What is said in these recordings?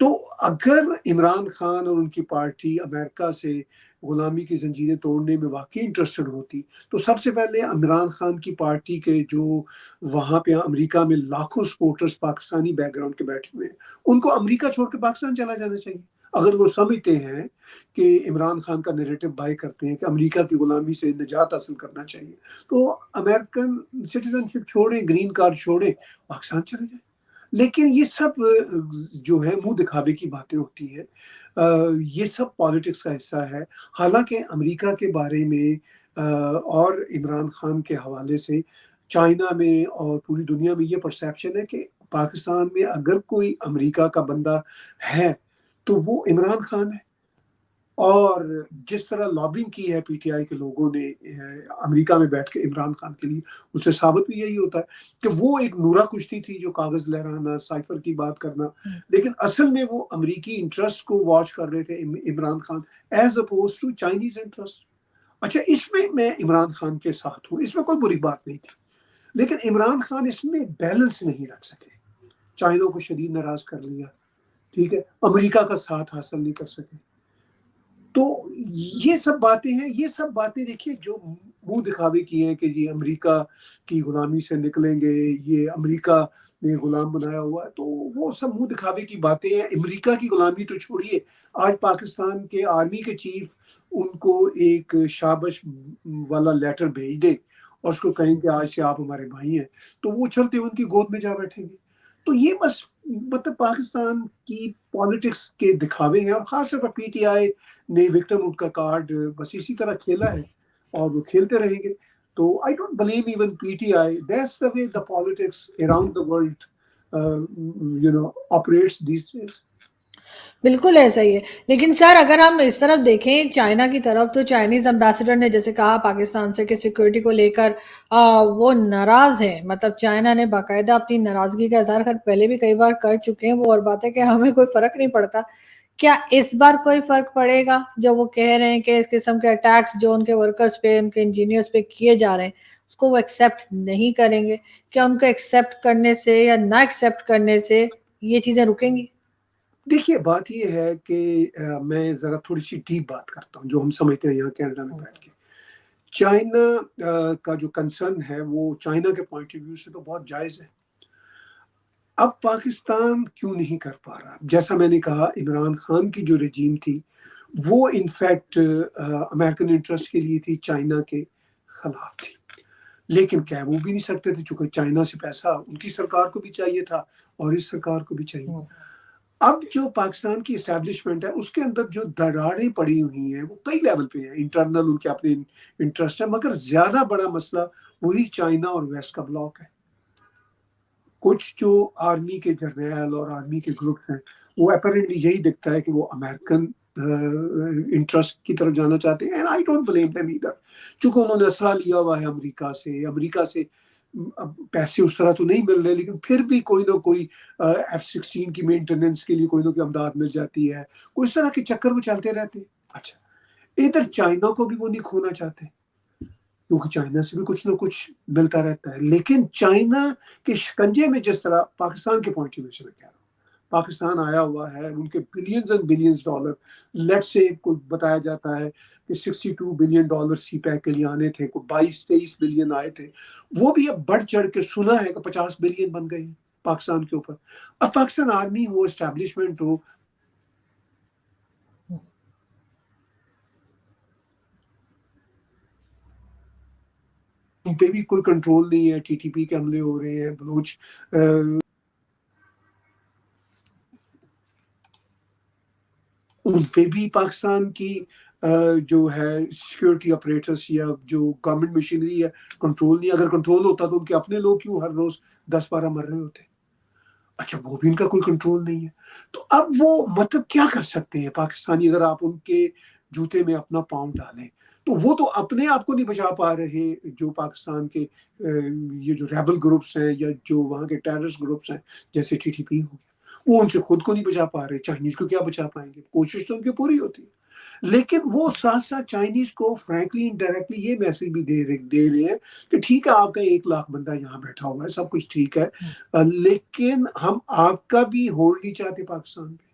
تو اگر عمران خان اور ان کی پارٹی امریکہ سے غلامی کی زنجیریں توڑنے میں واقعی انٹرسٹڈ ہوتی تو سب سے پہلے عمران خان کی پارٹی کے جو وہاں پہ امریکہ میں لاکھوں سپورٹرز پاکستانی بیک گراؤنڈ کے بیٹھے ہوئے ہیں ان کو امریکہ چھوڑ کے پاکستان چلا جانا چاہیے. اگر وہ سمجھتے ہیں کہ عمران خان کا نیریٹو بائی کرتے ہیں کہ امریکہ کی غلامی سے نجات حاصل کرنا چاہیے تو امریکن سٹیزن شپ چھوڑیں، گرین کارڈ چھوڑیں، پاکستان چلے جائیں. لیکن یہ سب جو ہے منہ دکھاوے کی باتیں ہوتی ہیں، یہ سب پالیٹکس کا حصہ ہے. حالانکہ امریکہ کے بارے میں اور عمران خان کے حوالے سے چائنا میں اور پوری دنیا میں یہ پرسیپشن ہے کہ پاکستان میں اگر کوئی امریکہ کا بندہ ہے تو وہ عمران خان ہے. اور جس طرح لابنگ کی ہے پی ٹی آئی کے لوگوں نے امریکہ میں بیٹھ کے عمران خان کے لیے، اس سے ثابت بھی یہی ہوتا ہے کہ وہ ایک نورا کشتی تھی جو کاغذ لہرانا، سائفر کی بات کرنا، لیکن اصل میں وہ امریکی انٹرسٹ کو واچ کر رہے تھے Imran Khan as opposed to Chinese interest. اچھا اس میں عمران خان کے ساتھ ہوں، اس میں کوئی بری بات نہیں تھی، لیکن عمران خان اس میں بیلنس نہیں رکھ سکے. چائنا کو شدید ناراض کر لیا، ٹھیک ہے، امریکہ کا ساتھ حاصل نہیں کر سکے. تو یہ سب باتیں ہیں، یہ سب باتیں دیکھیے جو منہ دکھاوے کی ہیں کہ جی امریکہ کی غلامی سے نکلیں گے، یہ امریکہ نے غلام بنایا ہوا ہے، تو وہ سب منہ دکھاوے کی باتیں ہیں. امریکہ کی غلامی تو چھوڑیے، آج پاکستان کے آرمی کے چیف ان کو ایک شابش والا لیٹر بھیج دے اور اس کو کہیں کہ آج سے آپ ہمارے بھائی ہیں، تو وہ چلتے ان کی گود میں جا بیٹھیں گے. تو یہ بس مطلب پاکستان کی پالیٹکس کے دکھاوے ہیں، اور خاص طور پر پی ٹی آئی نے وکٹم کا کارڈ بس اسی طرح کھیلا ہے اور وہ کھیلتے رہیں گے. تو I don't blame even P T I, that's the way the politics around the world operates these days. بالکل ایسا ہی ہے. لیکن سر اگر ہم اس طرف دیکھیں چائنا کی طرف، تو چائنیز امبیسڈر نے جیسے کہا پاکستان سے کہ سیکورٹی کو لے کر وہ ناراض ہیں، مطلب چائنا نے باقاعدہ اپنی ناراضگی کا اظہار پہلے بھی کئی بار کر چکے ہیں. وہ اور بات ہے کہ ہمیں کوئی فرق نہیں پڑتا. کیا اس بار کوئی فرق پڑے گا جو وہ کہہ رہے ہیں کہ اس قسم کے اٹیکس جو ان کے ورکرز پہ، ان کے انجینئرز پہ کیے جا رہے ہیں، اس کو وہ ایکسیپٹ نہیں کریں گے؟ کیا ان کو ایکسیپٹ کرنے سے یا نہ ایکسیپٹ کرنے سے یہ چیزیں رکیں گی؟ دیکھیے بات یہ ہے کہ میں ذرا تھوڑی سی ڈیپ بات کرتا ہوں جو ہم سمجھتے ہیں یہاں کینیڈا میں بیٹھ کے. چائنا کا جو کنسرن ہے وہ چائنا کے پوائنٹ آف ویو سے تو بہت جائز ہے. اب پاکستان کیوں نہیں کر پا رہا؟ جیسا میں نے کہا عمران خان کی جو رجیم تھی وہ انفیکٹ امریکن انٹرسٹ کے لیے تھی، چائنا کے خلاف تھی. لیکن کہہ وہ بھی نہیں سکتے تھے چونکہ چائنا سے پیسہ ان کی سرکار کو بھی چاہیے تھا اور اس سرکار کو بھی چاہیے. اب جو پاکستان کی اسٹیبلشمنٹ ہے اس کے اندر جو دراڑیں پڑی ہوئی ہیں وہ کئی لیول پہ ہیں، انٹرنل ان کے اپنے انٹرسٹ ہے، مگر زیادہ بڑا مسئلہ وہی چائنا اور ویسٹ کا بلاک ہے. کچھ جو آرمی کے جرنیل اور آرمی کے گروپس ہیں وہ اپیرنٹلی یہی دکھتا ہے کہ وہ امریکن انٹرسٹ کی طرف جانا چاہتے ہیں. And I don't blame them either, چونکہ انہوں نے اسلحہ لیا ہوا ہے امریکہ سے پیسے اس طرح تو نہیں مل رہے، لیکن پھر بھی کوئی نہ کوئی F-16 کی مینٹیننس کے لیے کوئی نہ کوئی امداد مل جاتی ہے. کوئی اس طرح کے چکر وہ چلتے رہتے ہیں. اچھا ادھر چائنا کو بھی وہ نہیں کھونا چاہتے کیونکہ چائنا سے بھی کچھ نہ کچھ ملتا رہتا ہے. لیکن چائنا کے شکنجے میں جس طرح پاکستان کے پوائنٹ آف ویو سے میں کہہ رہا ہوں، پاکستان آیا ہوا ہے، ان کے بلینز اینڈ بلینز ڈالر، لیٹ سے کوئی بتایا جاتا ہے کہ $62 بلین سی پیک کے لیے آنے تھے، کوئی 22-23 بلین آئے تھے، وہ بھی اب بڑھ چڑھ کے سنا ہے کہ 50 بلین بن گئے ہیں پاکستان کے اوپر. اب پاکستان آرمی ہو، اسٹیبلشمنٹ ہو، ان پہ بھی کوئی کنٹرول نہیں ہے. ٹی ٹی پی کے حملے ہو رہے ہیں، بلوچ ان پہ بھی پاکستان کی جو ہے سیکورٹی آپریٹرس یا جو گورنمنٹ مشینری ہے کنٹرول نہیں. اگر کنٹرول ہوتا تو ان کے اپنے لوگ کیوں ہر روز 10-12 مر رہے ہوتے؟ اچھا وہ بھی ان کا کوئی کنٹرول نہیں ہے. تو اب وہ مطلب کیا کر سکتے ہیں پاکستانی اگر آپ ان کے جوتے میں اپنا پاؤں ڈالیں؟ تو وہ تو اپنے آپ کو نہیں بچا پا رہے، جو پاکستان کے یہ جو ریبل گروپس ہیں یا جو وہاں کے ٹیررسٹ گروپس ہیں جیسے ٹی ٹی پی ہو گیا، وہ ان سے خود کو نہیں بچا پا رہے. چائنیز کو کیا بچا پائیں گے؟ کوشش تو ان کی پوری ہوتی ہے، لیکن وہ ساتھ ساتھ چائنیز کو فرینکلی انڈائریکٹلی یہ میسج بھی دے رہے ہیں کہ ٹھیک ہے آپ کا 1 لاکھ بندہ یہاں بیٹھا ہوا ہے، سب کچھ ٹھیک ہے، لیکن ہم آپ کا بھی ہولڈ نہیں چاہتے پاکستان پہ.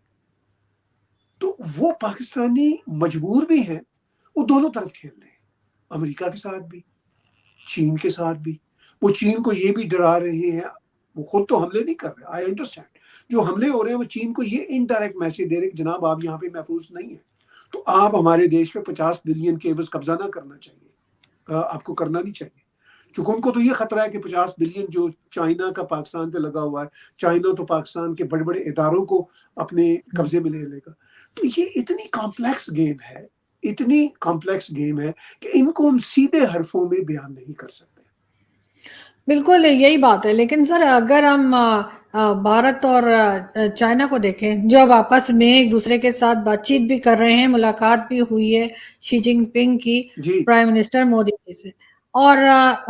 تو وہ پاکستانی مجبور بھی ہیں، وہ دونوں طرف کھیل رہے ہیں، امریکہ کے ساتھ بھی، چین کے ساتھ بھی۔ وہ چین کو یہ بھی ڈرا رہے ہیں، وہ خود تو حملے نہیں کر رہے، آئی انڈرسٹینڈ، جو حملے ہو رہے ہیں وہ چین کو یہ انڈائریکٹ میسج دے رہے کہ جناب آپ یہاں پہ محفوظ نہیں ہیں، تو آپ ہمارے دیش پہ 50 بلین کے عوض قبضہ نہ کرنا چاہیے، آپ کو کرنا نہیں چاہیے، چونکہ ان کو تو یہ خطرہ ہے کہ 50 بلین جو چائنا کا پاکستان پہ لگا ہوا ہے، چائنا تو پاکستان کے بڑے بڑے اداروں کو اپنے قبضے میں لے لے گا۔ تو یہ اتنی کمپلیکس گیم ہے، اتنی کمپلیکس گیم ہے کہ ان کو ہم سیدھے حرفوں میں بیان نہیں کر سکتے۔ بالکل یہی بات ہے، لیکن سر اگر ہم بھارت اور چائنا کو دیکھیں، جو اب آپس میں ایک دوسرے کے ساتھ بات چیت بھی کر رہے ہیں، ملاقات بھی ہوئی ہے شی جن پنگ کی جی پرائم منسٹر مودی جی سے، اور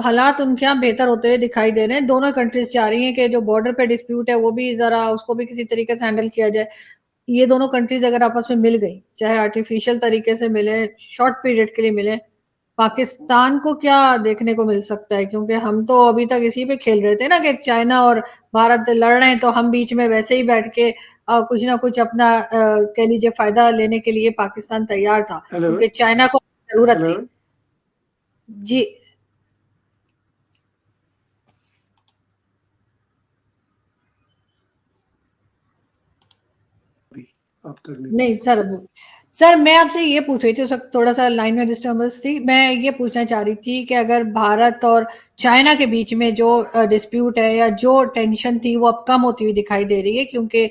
حالات ان کے یہاں بہتر ہوتے ہوئے دکھائی دے رہے ہیں۔ دونوں کنٹریز چاہ رہی ہیں کہ جو بارڈر پہ ڈسپیوٹ ہے وہ بھی ذرا اس کو بھی کسی طریقے سے ہینڈل کیا جائے۔ یہ دونوں کنٹریز اگر آپس میں مل گئی، چاہے آرٹیفیشل طریقے سے ملے، شارٹ پیریڈ کے لیے ملے، پاکستان کو کیا دیکھنے کو مل سکتا ہے؟ کیونکہ ہم تو ابھی تک اسی پہ کھیل رہے تھے نا کہ چائنا اور بھارت لڑ رہے ہیں تو ہم بیچ میں ویسے ہی بیٹھ کے کچھ نہ کچھ اپنا کہہ لیجیے فائدہ لینے کے لیے پاکستان تیار تھا، ہیلو کیونکہ چائنا کو ضرورت ہیلو تھی۔ جی آپ تک نہیں سر میں آپ سے یہ پوچھ رہی تھی، اس وقت تھوڑا سا لائن میں ڈسٹربنس تھی، میں یہ پوچھنا چاہ رہی تھی کہ اگر بھارت اور چائنا کے بیچ میں جو ڈسپیوٹ ہے یا جو ٹینشن تھی وہ اب کم ہوتی ہوئی دکھائی دے رہی ہے، کیونکہ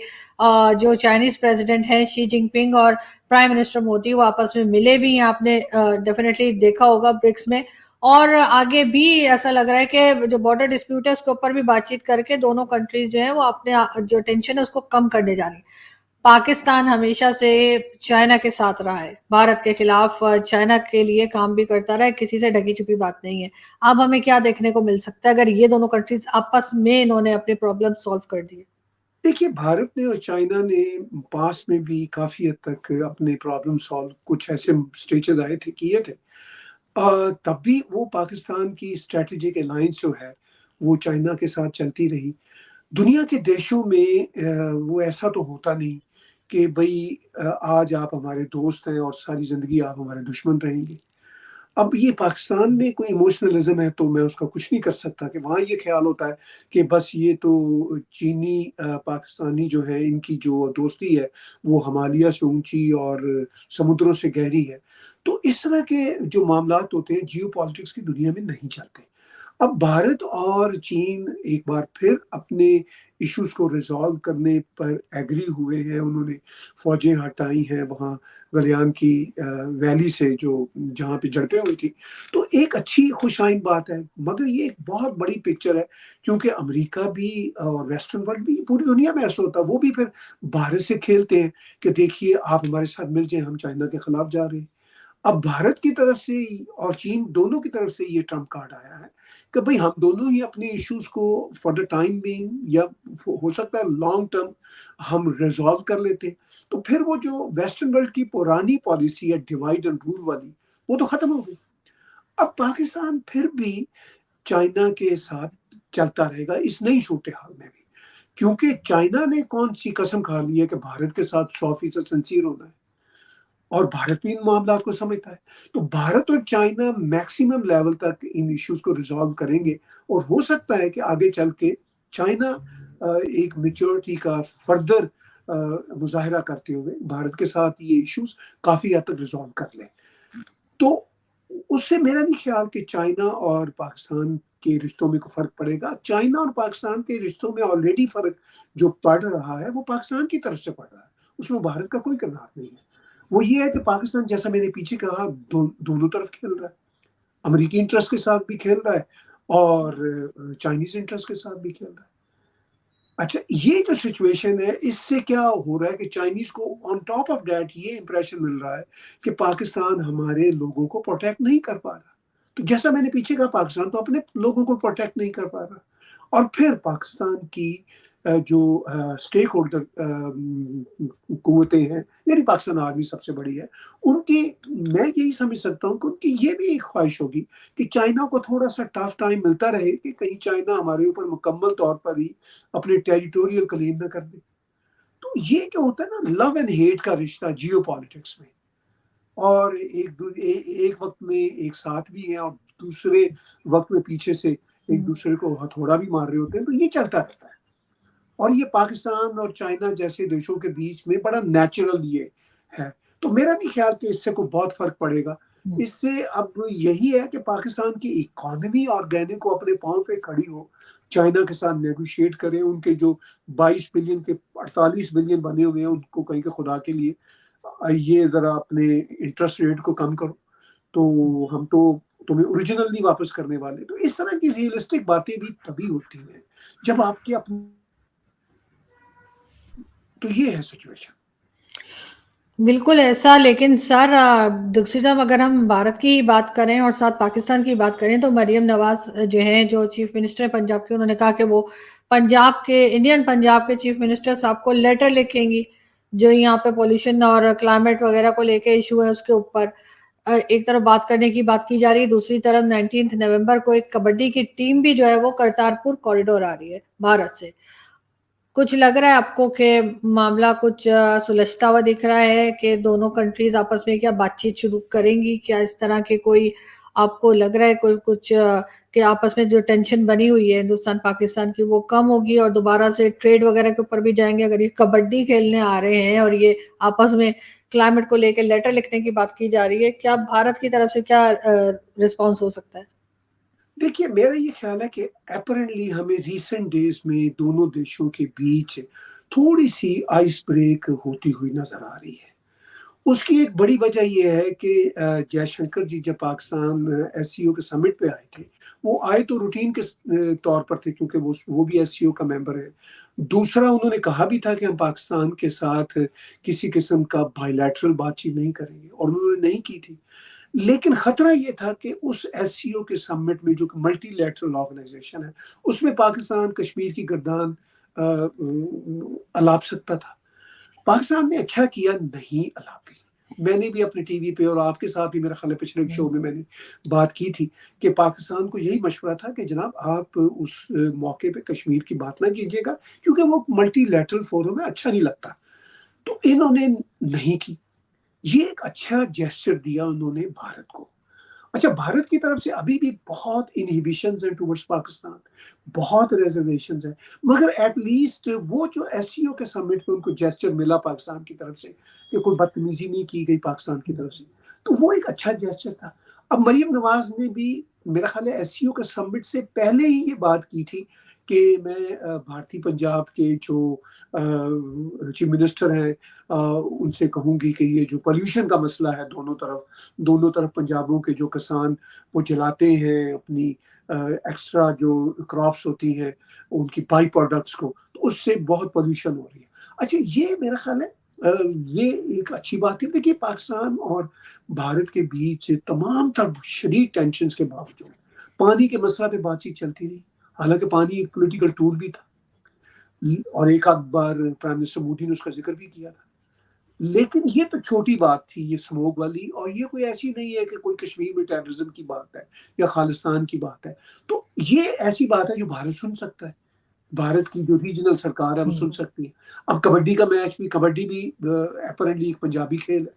جو چائنیز پریزیڈنٹ ہیں شی جن پنگ اور پرائم منسٹر مودی وہ آپس میں ملے بھی ہیں، آپ نے ڈیفینیٹلی دیکھا ہوگا برکس میں، اور آگے بھی ایسا لگ رہا ہے کہ جو بارڈر ڈسپیوٹ ہے اس کے اوپر بھی بات چیت کر کے دونوں کنٹریز جو ہیں وہ اپنے جو ٹینشن ہے اس کو کم کرنے جا رہی ہیں۔ پاکستان ہمیشہ سے چائنا کے ساتھ رہا ہے، بھارت کے خلاف چائنا کے لیے کام بھی کرتا رہا ہے، کسی سے ڈھکی چھپی بات نہیں ہے۔ اب ہمیں کیا دیکھنے کو مل سکتا ہے اگر یہ دونوں کنٹریز آپس میں انہوں نے اپنے پرابلم سالو کر دیے؟ دیکھیے، بھارت نے اور چائنا نے پاس میں بھی کافی حد تک اپنے پرابلم سالو کچھ ایسے سٹیجز آئے تھے کیے تھے، تب بھی وہ پاکستان کی اسٹریٹجک الائنس جو ہے وہ چائنا کے ساتھ چلتی رہی۔ دنیا کے دیشوں میں وہ ایسا تو ہوتا نہیں کہ بھئی آج آپ ہمارے دوست ہیں اور ساری زندگی آپ ہمارے دشمن رہیں گے۔ اب یہ پاکستان میں کوئی ایموشنلزم ہے تو میں اس کا کچھ نہیں کر سکتا کہ وہاں یہ خیال ہوتا ہے کہ بس یہ تو چینی پاکستانی جو ہے ان کی جو دوستی ہے وہ ہمالیہ سے اونچی اور سمندروں سے گہری ہے۔ تو اس طرح کے جو معاملات ہوتے ہیں جیو پالیٹکس کی دنیا میں نہیں چلتے۔ اب بھارت اور چین ایک بار پھر اپنے ایشوز کو ریزالو کرنے پر ایگری ہوئے ہیں، انہوں نے فوجیں ہٹائی ہیں وہاں گلیان کی ویلی سے جو جہاں پہ جھڑپیں ہوئی تھی، تو ایک اچھی خوش آئند بات ہے، مگر یہ ایک بہت بڑی پکچر ہے، کیونکہ امریکہ بھی اور ویسٹرن ورلڈ بھی پوری دنیا میں ایسا ہوتا ہے، وہ بھی پھر بھارت سے کھیلتے ہیں کہ دیکھیے آپ ہمارے ساتھ مل جائیں، ہم چائنا کے خلاف جا رہے ہیں۔ اب بھارت کی طرف سے اور چین دونوں کی طرف سے یہ ٹرمپ کارڈ آیا ہے کہ بھئی ہم دونوں ہی اپنے ایشوز کو فار دا ٹائم بینگ یا ہو سکتا ہے لانگ ٹرم ہم ریزالو کر لیتے، تو پھر وہ جو ویسٹرن ورلڈ کی پرانی پالیسی ہے ڈیوائڈ اینڈ رول والی وہ تو ختم ہو گئی۔ اب پاکستان پھر بھی چائنا کے ساتھ چلتا رہے گا اس نئی صورتحال میں بھی، کیونکہ چائنا نے کون سی قسم کھا لی ہے کہ بھارت کے ساتھ 100% سنسیئر ہونا ہے، اور بھارت بھی ان معاملات کو سمجھتا ہے، تو بھارت اور چائنا میکسیمم لیول تک ان ایشوز کو ریزالو کریں گے، اور ہو سکتا ہے کہ آگے چل کے چائنا ایک میچورٹی کا فردر مظاہرہ کرتے ہوئے بھارت کے ساتھ یہ ایشوز کافی حد تک ریزالو کر لیں۔ تو اس سے میرا نہیں خیال کہ چائنا اور پاکستان کے رشتوں میں کوئی فرق پڑے گا۔ چائنا اور پاکستان کے رشتوں میں آلریڈی فرق جو پڑ رہا ہے وہ پاکستان کی طرف سے پڑ رہا ہے، اس میں بھارت کا کوئی کردار نہیں ہے۔ وہ یہ ہے کہ پاکستان جیسا میں نے پیچھے کہا دونوں طرف کھیل رہا ہے، امریکی انٹرسٹ کے ساتھ بھی کھیل رہا ہے اور چائنیز انٹرسٹ کے ساتھ بھی کھیل رہا ہے۔ اچھا، یہ جو سچویشن ہے اس سے کیا ہو رہا ہے کہ چائنیز کو آن ٹاپ آف دیٹ یہ امپریشن مل رہا ہے کہ پاکستان ہمارے لوگوں کو پروٹیکٹ نہیں کر پا رہا۔ تو جیسا میں نے پیچھے کہا پاکستان تو اپنے لوگوں کو پروٹیکٹ نہیں کر پا رہا، اور پھر پاکستان کی جو اسٹیک ہولڈر قوتیں ہیں، یعنی پاکستان آرمی سب سے بڑی ہے، ان کی میں یہی سمجھ سکتا ہوں کہ ان کی یہ بھی ایک خواہش ہوگی کہ چائنا کو تھوڑا سا ٹف ٹائم ملتا رہے کہ کہیں چائنا ہمارے اوپر مکمل طور پر ہی اپنے ٹیریٹوریل کلیم نہ کر دے۔ تو یہ جو ہوتا ہے نا لو اینڈ ہیٹ کا رشتہ جیو پالیٹکس میں، اور ایک وقت میں ایک ساتھ بھی ہیں اور دوسرے وقت میں پیچھے سے ایک دوسرے کو ہتھوڑا بھی مار رہے ہوتے ہیں، تو یہ چلتا رہتا ہے. اور یہ پاکستان اور چائنا جیسے دیشوں کے بیچ میں بڑا نیچرل یہ ہے. تو میرا نہیں خیال کہ اس سے کوئی بہت فرق پڑے گا. اس سے اب یہی ہے کہ پاکستان کی اکانومی آرگینک کو اپنے پاؤں پہ کھڑی ہو، چائنا کے ساتھ نیگوشیٹ کریں، ان کے جو 22 بلین کے 48 بلین بنے ہوئے ہیں ان کو کہیں کہ خدا کے لیے یہ ذرا اپنے انٹرسٹ ریٹ کو کم کرو، تو ہم تو تمہیں اوریجنل نہیں واپس کرنے والے. تو اس طرح کی ریئلسٹک باتیں بھی تبھی ہوتی ہیں جب آپ کے اپنے. تو یہ ہے سچویشن. بالکل ایسا. لیکن سر دوسری طرف اگر ہم بھارت کی بات کریں اور ساتھ پاکستان کی بات کریں تو مریم نواز جو ہیں جو چیف منسٹر پنجاب کے، انہوں نے کہا کہ وہ پنجاب کے انڈین پنجاب کے چیف منسٹر صاحب کو لیٹر لکھیں گی جو یہاں پہ پولیوشن اور کلائمیٹ وغیرہ کو لے کے ایشو ہے اس کے اوپر. ایک طرف بات کرنے کی بات کی جا رہی ہے، دوسری طرف 19 نومبر کو ایک کبڈی کی ٹیم بھی جو ہے وہ کرتارپور کوریڈور آ رہی ہے بھارت سے. کچھ لگ رہا ہے آپ کو کہ معاملہ کچھ سلجھتا ہوا دکھ رہا ہے کہ دونوں کنٹریز آپس میں کیا بات چیت شروع کریں گی؟ کیا اس طرح کے کوئی آپ کو لگ رہا ہے کوئی کچھ کہ آپس میں جو ٹینشن بنی ہوئی ہے ہندوستان پاکستان کی وہ کم ہوگی اور دوبارہ سے ٹریڈ وغیرہ کے اوپر بھی جائیں گے؟ اگر یہ کبڈی کھیلنے آ رہے ہیں اور یہ آپس میں کلائمیٹ کو لے کے لیٹر لکھنے کی بات کی جا رہی ہے، کیا بھارت کی طرف سے کیا رسپانس ہو سکتا ہے؟ دیکھیے میرا یہ خیال ہے کہ اپیرنٹلی ہمیں ریسنٹ ڈیز میں دونوں دیشوں کے بیچ تھوڑی سی آئس بریک ہوتی ہوئی نظر آ رہی ہے. اس کی ایک بڑی وجہ یہ ہے کہ جے شنکر جی جب پاکستان ایس سی او کے سمٹ پہ آئے تھے، وہ آئے تو روٹین کے طور پر تھے کیونکہ وہ بھی ایس سی او کا ممبر ہے. دوسرا انہوں نے کہا بھی تھا کہ ہم پاکستان کے ساتھ کسی قسم کا بائی لیٹرل بات چیت نہیں کریں گے، اور انہوں نے نہیں کی تھی. لیکن خطرہ یہ تھا کہ اس ایس سی او کے سمٹ میں جو کہ ملٹی لیٹرل آرگنائزیشن ہے، اس میں پاکستان کشمیر کی گردان الاپ سکتا تھا. پاکستان نے اچھا کیا نہیں الاپی. میں نے بھی اپنے ٹی وی پہ اور آپ کے ساتھ بھی میرا خیال ہے پچھلے شو میں نے بات کی تھی کہ پاکستان کو یہی مشورہ تھا کہ جناب آپ اس موقع پہ کشمیر کی بات نہ کیجیے گا کیونکہ وہ ملٹی لیٹرل فورم ہے، اچھا نہیں لگتا. تو انہوں نے نہیں کی. یہ ایک اچھا جیسچر دیا انہوں نے بھارت کو. اچھا بھارت کی طرف سے ابھی بھی بہت انہیبیشنز ہیں ٹورڈز پاکستان، بہت ریزرویشنز ہیں، مگر ایٹ لیسٹ وہ جو ایس سی او کے سمٹ پہ ان کو جیسچر ملا پاکستان کی طرف سے کہ کوئی بدتمیزی نہیں کی گئی پاکستان کی طرف سے، تو وہ ایک اچھا جیسچر تھا. اب مریم نواز نے بھی میرا خیال ہے ایس سی او کے سمٹ سے پہلے ہی یہ بات کی تھی کہ میں بھارتی پنجاب کے جو چیف منسٹر ہیں ان سے کہوں گی کہ یہ جو پولیوشن کا مسئلہ ہے دونوں طرف پنجابوں کے جو کسان وہ جلاتے ہیں اپنی ایکسٹرا جو کراپس ہوتی ہیں ان کی بائی پروڈکٹس کو، تو اس سے بہت پولیوشن ہو رہی ہے. اچھا یہ میرا خیال ہے یہ ایک اچھی بات ہے. دیکھیے پاکستان اور بھارت کے بیچ تمام تر شدید ٹینشنز کے باوجود پانی کے مسئلہ پہ بات چیت چلتی رہی، حالانکہ پانی ایک پولیٹیکل ٹول بھی تھا اور ایک آدھ بار پرائم منسٹر مودی نے اس کا ذکر بھی کیا تھا. لیکن یہ تو چھوٹی بات تھی یہ سموگ والی، اور یہ کوئی ایسی نہیں ہے کہ کوئی کشمیر میں ٹیررزم کی بات ہے یا خالستان کی بات ہے. تو یہ ایسی بات ہے جو بھارت سن سکتا ہے، بھارت کی جو ریجنل سرکار ہے وہ سن سکتی ہے. اب کبڈی کا میچ بھی، کبڈی بھی اپیرنٹلی ایک پنجابی کھیل ہے،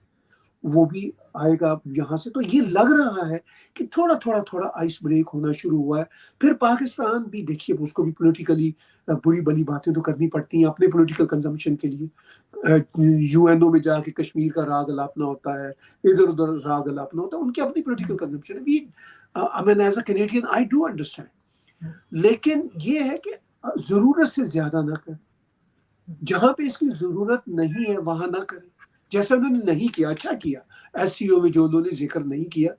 وہ بھی آئے گا یہاں سے. تو یہ لگ رہا ہے کہ تھوڑا آئس بریک ہونا شروع ہوا ہے. پھر پاکستان بھی دیکھیے اس کو بھی پولیٹیکلی بری بلی باتیں تو کرنی پڑتی ہیں اپنے پولیٹیکل کنزمپشن کے لیے. یو این او میں جا کے کشمیر کا راگ الاپنا ہوتا ہے، ادھر ادھر راگ الاپنا ہوتا ہے، ان کی اپنی پولیٹیکل کنزمپشن ہے. I mean, as a Canadian, I do understand. لیکن یہ ہے کہ ضرورت سے زیادہ نہ کریں، جہاں پہ اس کی ضرورت نہیں ہے وہاں نہ کریں. جیسا انہوں نے نہیں کیا، اچھا کیا ایس سی او میں جو انہوں نے ذکر نہیں کیا،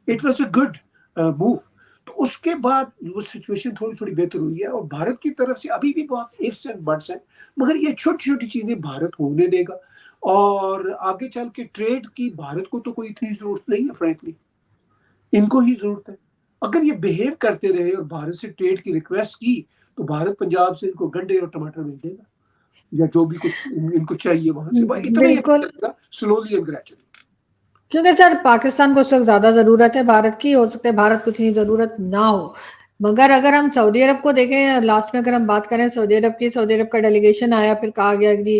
it was a good move. تو اس کے بعد وہ سچویشن تھوڑی بہتر ہوئی ہے، اور بھارت کی طرف سے ابھی بھی بہت ifs and buts ہیں، مگر یہ چھوٹی چھوٹی چیزیں بھارت ہونے دے گا. اور آگے چل کے ٹریڈ کی بھارت کو تو کوئی اتنی ضرورت نہیں ہے، فرینکلی ان کو ہی ضرورت ہے. اگر یہ بہیو کرتے رہے اور بھارت سے ٹریڈ کی ریکویسٹ کی تو بھارت پنجاب سے ان کو گنڈے اور ٹماٹر مل دے گا یا جو بھی کچھ ان کو چاہیے وہاں سے. اتنا ہی بالکل، چلے گا سلولی اینڈ گریجولی. کیونکہ سر پاکستان کو اس وقت زیادہ ضرورت ہے بھارت کی، ہو سکتا ہے بھارت کو اتنی ضرورت نہ ہو. مگر اگر ہم سعودی عرب کو دیکھیں لاسٹ میں، اگر ہم بات کریں سعودی عرب کی، سعودی عرب کا ڈیلیگیشن آیا، پھر کہا گیا کہ جی